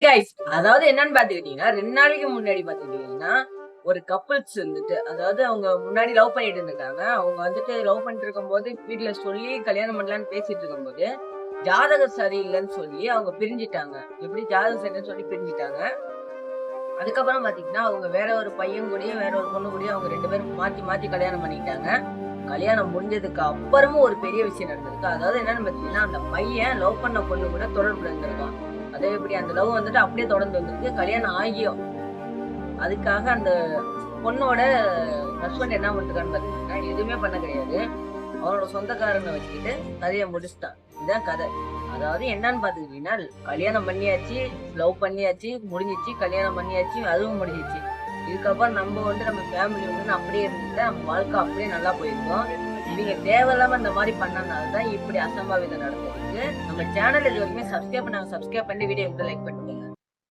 Guys, அதாவது என்னன்னு பாத்துக்கிட்டீங்கன்னா 2 நாளைக்கு முன்னாடி பாத்துக்கிட்டீங்கன்னா ஒரு கப்புள்ஸ் வந்துட்டு, அதாவது அவங்க முன்னாடி லவ் பண்ணிட்டு இருந்திருக்காங்க. அவங்க வந்துட்டு லவ் பண்ணிட்டு இருக்கும்போது வீட்டுல சொல்லி கல்யாணம் பண்ணலான்னு பேசிட்டு இருக்கும்போது ஜாதகம் சரியில்லைன்னு சொல்லி அவங்க பிரிஞ்சிட்டாங்க. எப்படி ஜாதகம் சரியில்லைன்னு சொல்லி பிரிஞ்சிட்டாங்க. அதுக்கப்புறம் பாத்தீங்கன்னா அவங்க வேற ஒரு பையன் கூடயும் வேற ஒரு பொண்ணு கூடயும் அவங்க 2 பேரும் மாத்தி மாத்தி கல்யாணம் பண்ணிக்கிட்டாங்க. கல்யாணம் முடிஞ்சதுக்கு அப்புறமும் ஒரு பெரிய விஷயம் நடந்திருக்கு. அதாவது என்னன்னு பாத்தீங்கன்னா அந்த பையன் லவ் பண்ண பொண்ணு கூட தொடர்புல இருந்திருக்கான். அதே எப்படி அந்த லவ் வந்துட்டு அப்படியே தொடர்ந்து வந்திருக்கு. கல்யாணம் ஆகியும் அதுக்காக அந்த பொண்ணோட ஹஸ்பண்ட் என்ன பண்ணிருக்கான்னு பாத்தீங்கன்னா எதுவுமே பண்ண கிடையாது. அவனோட சொந்தக்காரனை வச்சுக்கிட்டு கதையை முடிச்சுட்டான். இதுதான் கதை. அதாவது என்னன்னு பாத்துக்கிட்டீங்கன்னா கல்யாணம் பண்ணியாச்சு, லவ் பண்ணியாச்சு, முடிஞ்சிச்சு, கல்யாணம் பண்ணியாச்சு, அதுவும் முடிஞ்சிச்சு. இதுக்கப்புறம் நம்ம ஃபேமிலி வந்து அப்படியே இருந்துட்டு நம்ம வாழ்க்கை அப்படியே நல்லா போயிருக்கோம். இவங்க தேவையில்லாம இந்த மாதிரி பண்ணனாலதான் இப்படி அசம்பாவிதம் நடந்திருக்கு. நம்ம சேனல் இது வரைக்கும் சப்ஸ்கிரைப் பண்ணி வீடியோ லைக் பண்ணுங்க.